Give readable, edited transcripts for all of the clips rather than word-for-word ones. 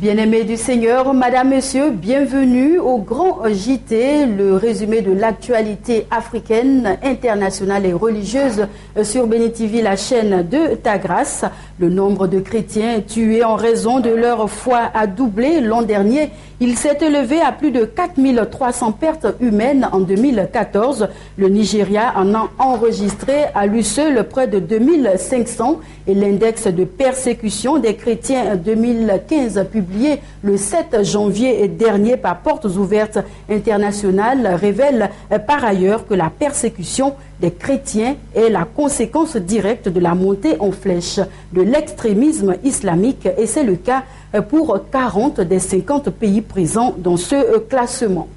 Bien-aimés du Seigneur, Madame, Monsieur, bienvenue au Grand JT, le résumé de l'actualité africaine, internationale et religieuse sur Béni TV, la chaîne de ta grâce. Le nombre de chrétiens tués en raison de leur foi a doublé l'an dernier. Il s'est élevé à plus de 4300 pertes humaines en 2014. Le Nigeria en a enregistré à lui seul près de 2500 et l'index de persécution des chrétiens 2015 publié le 7 janvier dernier par Portes Ouvertes Internationales révèle par ailleurs que la persécution des chrétiens est la conséquence directe de la montée en flèche de l'extrémisme islamique et c'est le cas pour 40 des 50 pays présents dans ce classement.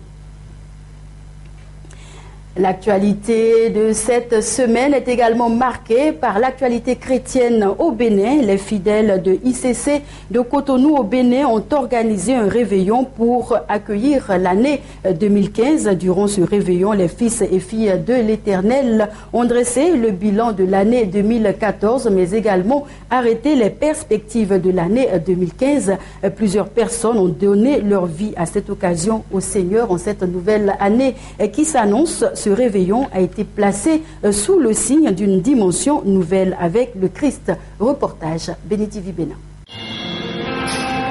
L'actualité de cette semaine est également marquée par l'actualité chrétienne au Bénin. Les fidèles de ICC de Cotonou au Bénin ont organisé un réveillon pour accueillir l'année 2015. Durant ce réveillon, les fils et filles de l'Éternel ont dressé le bilan de l'année 2014, mais également arrêté les perspectives de l'année 2015. Plusieurs personnes ont donné leur vie à cette occasion au Seigneur en cette nouvelle année qui s'annonce. Ce réveillon a été placé sous le signe d'une dimension nouvelle avec le Christ. Reportage Béni TV Bénin.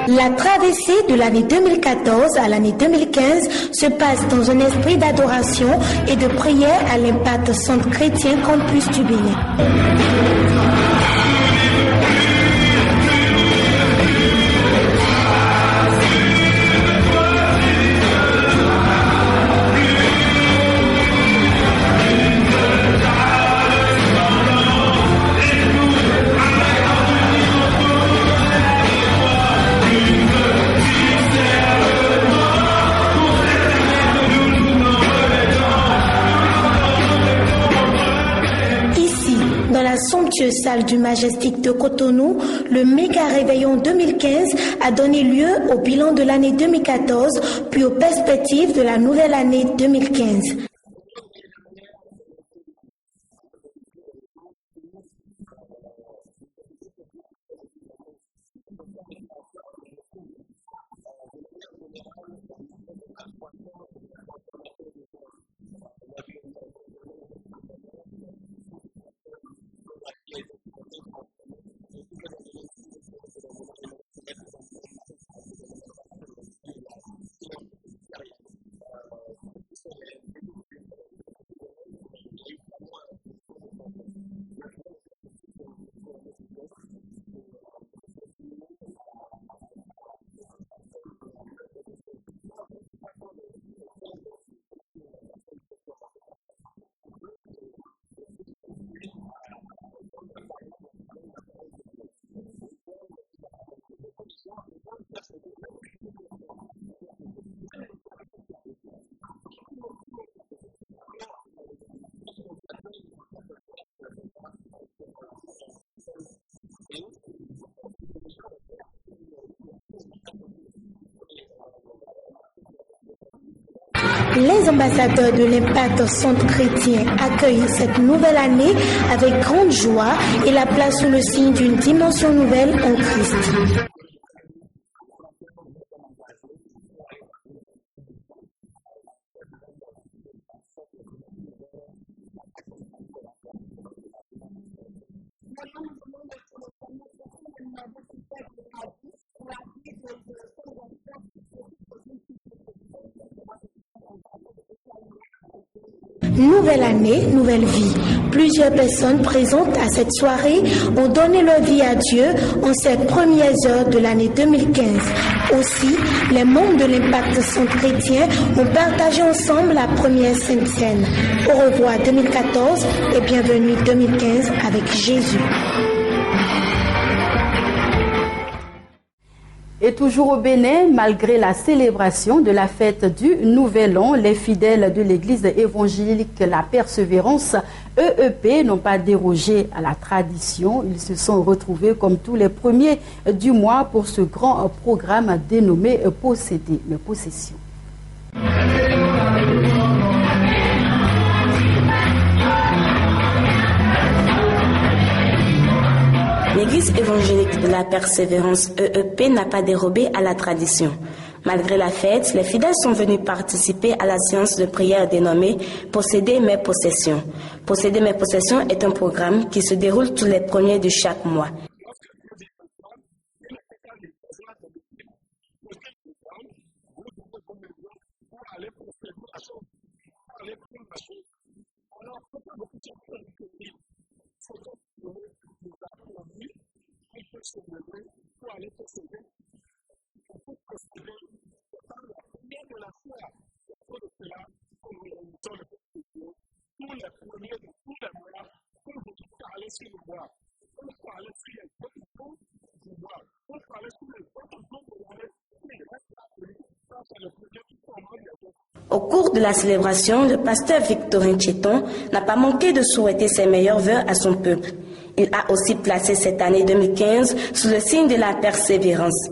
La traversée de l'année 2014 à l'année 2015 se passe dans un esprit d'adoration et de prière à l'impact centre chrétien campus du Bénin. Somptueuse salle du Majestic de Cotonou, le méga réveillon 2015 a donné lieu au bilan de l'année 2014 puis aux perspectives de la nouvelle année 2015. Les ambassadeurs de l'impact centre chrétien accueillent cette nouvelle année avec grande joie et la placent sous le signe d'une dimension nouvelle en Christ. Nouvelle année, nouvelle vie. Plusieurs personnes présentes à cette soirée ont donné leur vie à Dieu en ces premières heures de l'année 2015. Aussi, les membres de l'impact centre chrétien ont partagé ensemble la première Sainte Seine. Au revoir 2014 et bienvenue 2015 avec Jésus. Et toujours au Bénin, malgré la célébration de la fête du Nouvel An, les fidèles de l'église évangélique La Persévérance, EEP, n'ont pas dérogé à la tradition. Ils se sont retrouvés comme tous les premiers du mois pour ce grand programme dénommé Posséder mes possessions. L'église évangélique de la persévérance EEP n'a pas dérobé à la tradition. Malgré la fête, les fidèles sont venus participer à la séance de prière dénommée « Posséder mes possessions ». « Posséder mes possessions » est un programme qui se déroule tous les premiers de chaque mois. Au cours de la célébration, le pasteur Victorin Tcheton n'a pas manqué de souhaiter ses meilleurs vœux à son peuple. Il a aussi placé cette année 2015 sous le signe de la persévérance.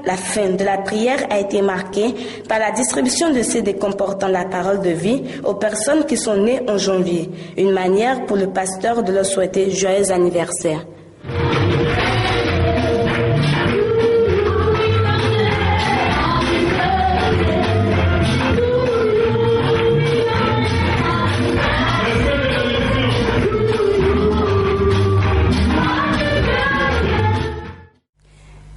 La fin de la prière a été marquée par la distribution de CD comportant la parole de vie aux personnes qui sont nées en janvier, une manière pour le pasteur de leur souhaiter joyeux anniversaire.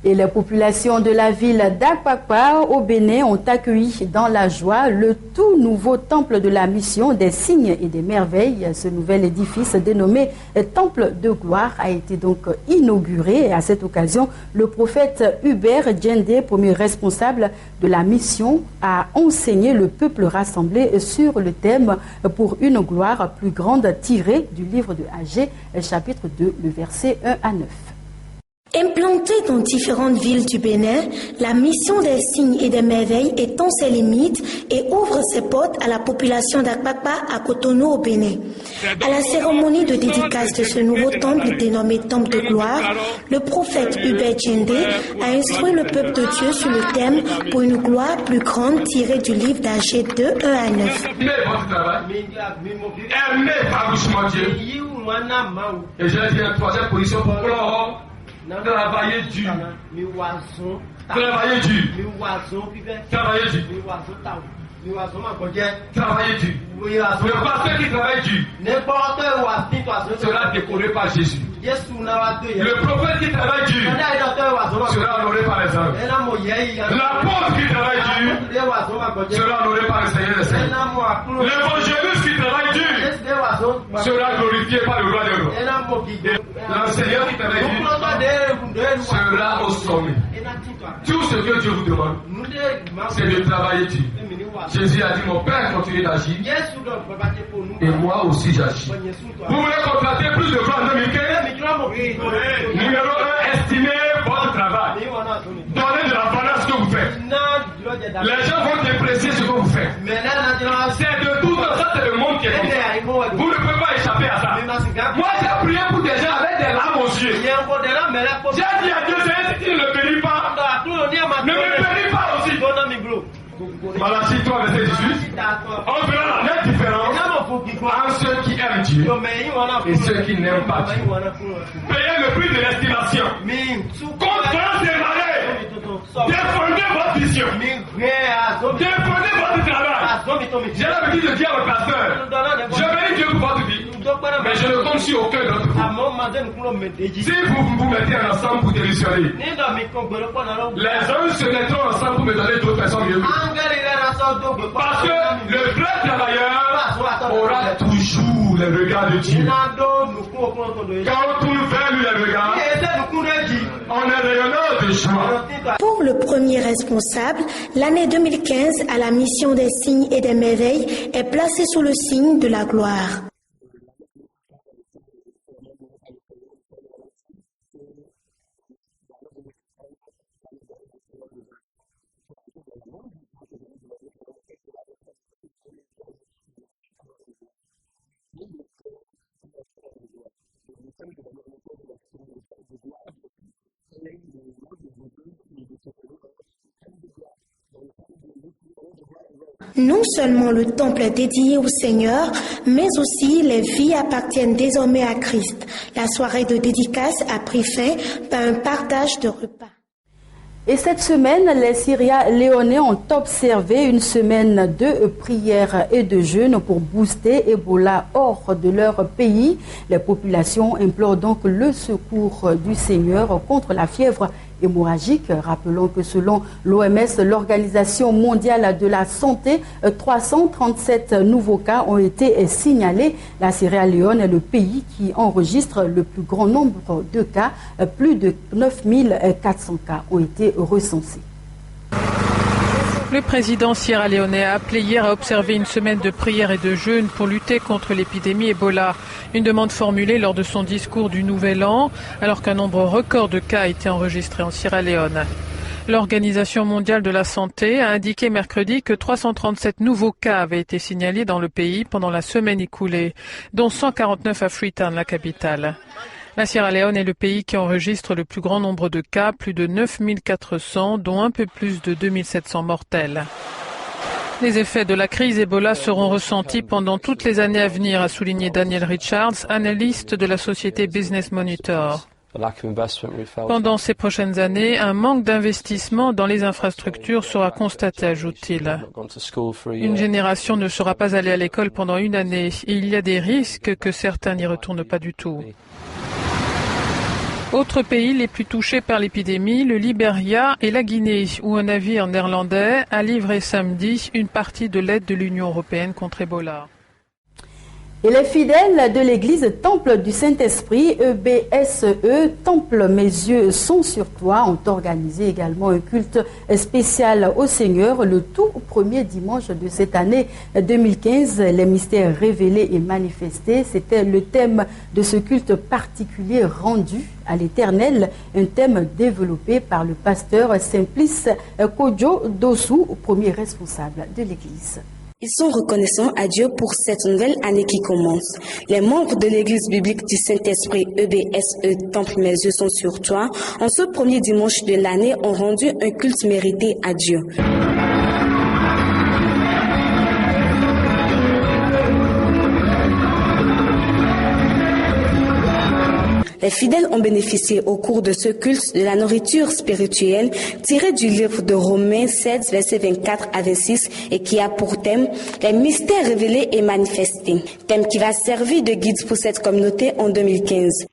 Et les populations de la ville d'Akpakpa au Bénin ont accueilli dans la joie le tout nouveau temple de la mission des signes et des merveilles. Ce nouvel édifice dénommé Temple de gloire a été donc inauguré. Et à cette occasion, le prophète Hubert Djendé, premier responsable de la mission, a enseigné le peuple rassemblé sur le thème pour une gloire plus grande tiré du livre de Agé, chapitre 2, le verset 1 à 9. Implantée dans différentes villes du Bénin, la mission des signes et des merveilles étend ses limites et ouvre ses portes à la population d'Akpakpa à Cotonou au Bénin. À la cérémonie de dédicace de ce nouveau temple dénommé Temple de gloire, le prophète Hubert Djendé a instruit le peuple de Dieu sur le thème pour une gloire plus grande tirée du livre d'Agé 2, 1 à 9. Aimez votre travail, aimez farouchement Dieu. Et je dis une troisième position pour l'or. Travailler dur. Travailler dur. Travailler dur. Travailler dur. Le pasteur qui travaille dur sera décoré par Jésus. Le prophète qui travaille dur sera honoré par les hommes. L'apôtre qui travaille dur sera honoré par le Seigneur des Seigneurs. L'évangéliste qui travaille dur sera glorifié par le roi des rois. L'enseignant qui travaille dur sera au sommet. Tout ce que Dieu vous demande, c'est de travailler dur. Jésus a dit, mon Père continue d'agir et moi aussi j'agis. Vous voulez contracter plus de fois en 2015? Numéro 1, estimez votre travail. Donnez de la valeur à ce que vous faites. Les gens vont déprécier ce que vous faites. C'est de tout ça, c'est le monde qui est comme ça. Vous ne pouvez pas échapper à ça. Moi j'ai prié pour des gens avec des larmes aux yeux. J'ai dit à Dieu, si tu ne le bénis pas, ne me bénis pas aussi. Malachie 3, verset 18. On verra la nette différence entre ceux qui aiment Dieu et ceux qui n'aiment pas Dieu. Payez le prix de l'estimation. Conférence des malais. Défendez votre vision. Défendez votre travail. J'ai l'habitude de dire à mon pasteur, je bénis Dieu pour votre vie, mais je ne compte sur aucun d'entre vous. Si vous vous mettez ensemble pour démissionner, les uns se mettront ensemble pour me donner d'autres personnes mieux. Parce que le vrai travailleur aura toujours les regards de Dieu. Quand on tourne vers lui les regards, on est rayonnant de joie. Pour le premier responsable, l'année 2015 à la mission des signes et des merveilles est placée sous le signe de la gloire. Non seulement le temple est dédié au Seigneur, mais aussi les vies appartiennent désormais à Christ. La soirée de dédicace a pris fin par un partage de repas. Et cette semaine, les Sierra-Léonais ont observé une semaine de prière et de jeûne pour booster Ebola hors de leur pays. Les populations implorent donc le secours du Seigneur contre la fièvre hémorragique. Rappelons que selon l'OMS, l'Organisation mondiale de la santé, 337 nouveaux cas ont été signalés. La Sierra Leone est le pays qui enregistre le plus grand nombre de cas. Plus de 9400 cas ont été recensés. Le président sierra-léonais a appelé hier à observer une semaine de prière et de jeûne pour lutter contre l'épidémie Ebola. Une demande formulée lors de son discours du Nouvel An, alors qu'un nombre record de cas a été enregistré en Sierra Leone. L'Organisation mondiale de la santé a indiqué mercredi que 337 nouveaux cas avaient été signalés dans le pays pendant la semaine écoulée, dont 149 à Freetown, la capitale. La Sierra Leone est le pays qui enregistre le plus grand nombre de cas, plus de 9400, dont un peu plus de 2700 mortels. Les effets de la crise Ebola seront ressentis pendant toutes les années à venir, a souligné Daniel Richards, analyste de la société Business Monitor. Pendant ces prochaines années, un manque d'investissement dans les infrastructures sera constaté, ajoute-t-il. Une génération ne sera pas allée à l'école pendant une année et il y a des risques que certains n'y retournent pas du tout. Autres pays les plus touchés par l'épidémie, le Libéria et la Guinée, où un navire néerlandais a livré samedi une partie de l'aide de l'Union européenne contre Ebola. Et les fidèles de l'église Temple du Saint-Esprit, EBSE, Temple Mes yeux sont sur toi, ont organisé également un culte spécial au Seigneur le tout premier dimanche de cette année 2015. Les mystères révélés et manifestés, c'était le thème de ce culte particulier rendu à l'Éternel, un thème développé par le pasteur Simplice Kodjo Dossou, premier responsable de l'église. Ils sont reconnaissants à Dieu pour cette nouvelle année qui commence. Les membres de l'église biblique du Saint-Esprit EBSE Temple Mes yeux sont sur toi. En ce premier dimanche de l'année, ont rendu un culte mérité à Dieu. Les fidèles ont bénéficié au cours de ce culte de la nourriture spirituelle tirée du livre de Romains 7, versets 24 à 26 et qui a pour thème les mystères révélés et manifestés. Thème qui va servir de guide pour cette communauté en 2015.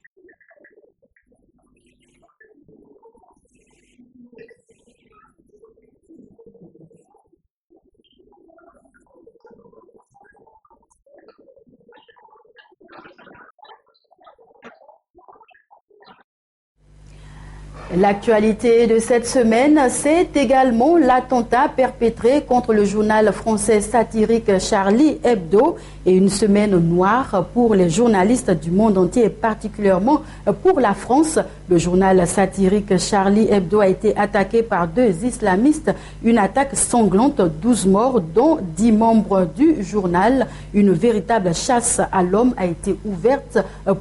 L'actualité de cette semaine, c'est également l'attentat perpétré contre le journal français satirique Charlie Hebdo et une semaine noire pour les journalistes du monde entier et particulièrement pour la France. Le journal satirique Charlie Hebdo a été attaqué par 2 islamistes, une attaque sanglante, 12 morts dont 10 membres du journal. Une véritable chasse à l'homme a été ouverte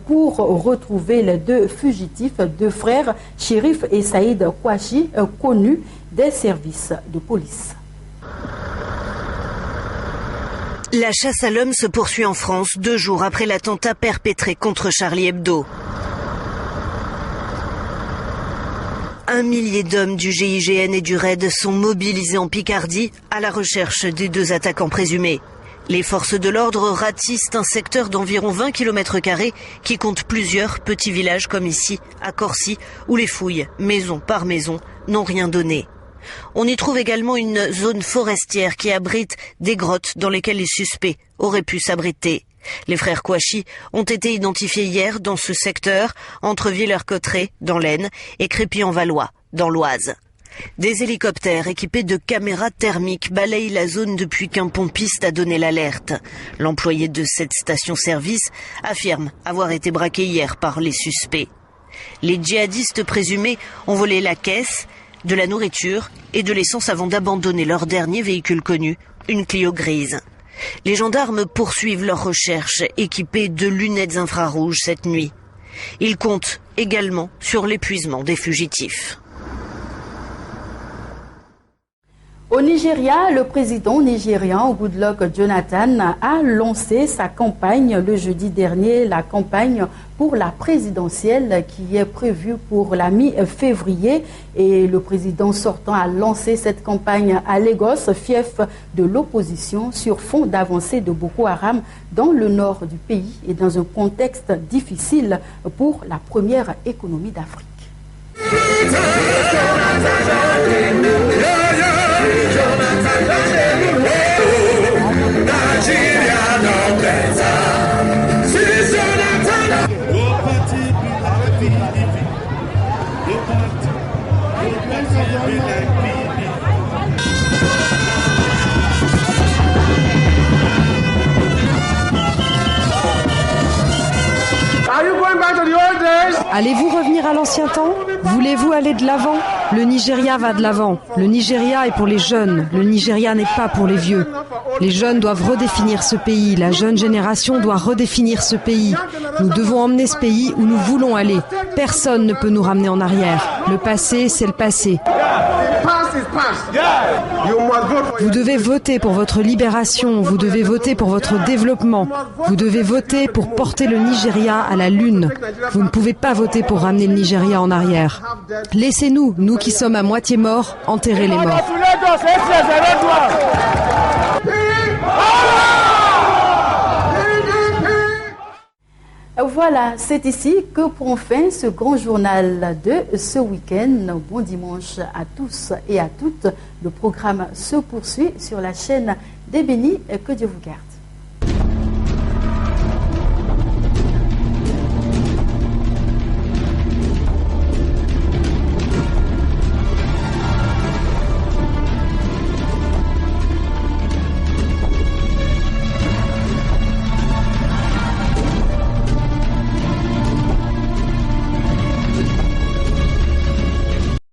pour retrouver les 2 fugitifs, 2 frères, Chérif et Saïd Kouachi, connus des services de police. La chasse à l'homme se poursuit en France 2 jours après l'attentat perpétré contre Charlie Hebdo. 1 millier d'hommes du GIGN et du RAID sont mobilisés en Picardie à la recherche des 2 attaquants présumés. Les forces de l'ordre ratissent un secteur d'environ 20 km² qui compte plusieurs petits villages comme ici, à Corcy, où les fouilles, maison par maison, n'ont rien donné. On y trouve également une zone forestière qui abrite des grottes dans lesquelles les suspects auraient pu s'abriter. Les frères Kouachi ont été identifiés hier dans ce secteur, entre Villers-Cotterêts, dans l'Aisne, et Crépy-en-Valois, dans l'Oise. Des hélicoptères équipés de caméras thermiques balayent la zone depuis qu'un pompiste a donné l'alerte. L'employé de cette station-service affirme avoir été braqué hier par les suspects. Les djihadistes présumés ont volé la caisse, de la nourriture et de l'essence avant d'abandonner leur dernier véhicule connu, une Clio grise. Les gendarmes poursuivent leurs recherches équipés de lunettes infrarouges cette nuit. Ils comptent également sur l'épuisement des fugitifs. Au Nigeria, le président nigérian Goodluck Jonathan a lancé sa campagne le jeudi dernier, la campagne pour la présidentielle qui est prévue pour la mi-février. Et le président sortant a lancé cette campagne à Lagos, fief de l'opposition, sur fond d'avancée de Boko Haram dans le nord du pays et dans un contexte difficile pour la première économie d'Afrique. Allez-vous revenir à l'ancien temps? Voulez-vous aller de l'avant? Le Nigeria va de l'avant. Le Nigeria est pour les jeunes. Le Nigeria n'est pas pour les vieux. Les jeunes doivent redéfinir ce pays. La jeune génération doit redéfinir ce pays. Nous devons emmener ce pays où nous voulons aller. Personne ne peut nous ramener en arrière. Le passé, c'est le passé. Vous devez voter pour votre libération. Vous devez voter pour votre développement. Vous devez voter pour porter le Nigeria à la lune. Vous ne pouvez pas voter pour ramener le Nigeria en arrière. Laissez-nous, nous qui sommes à moitié morts, enterrer les morts. Voilà, c'est ici que prend fin ce grand journal de ce week-end. Bon dimanche à tous et à toutes. Le programme se poursuit sur la chaîne des Bénis. Que Dieu vous garde.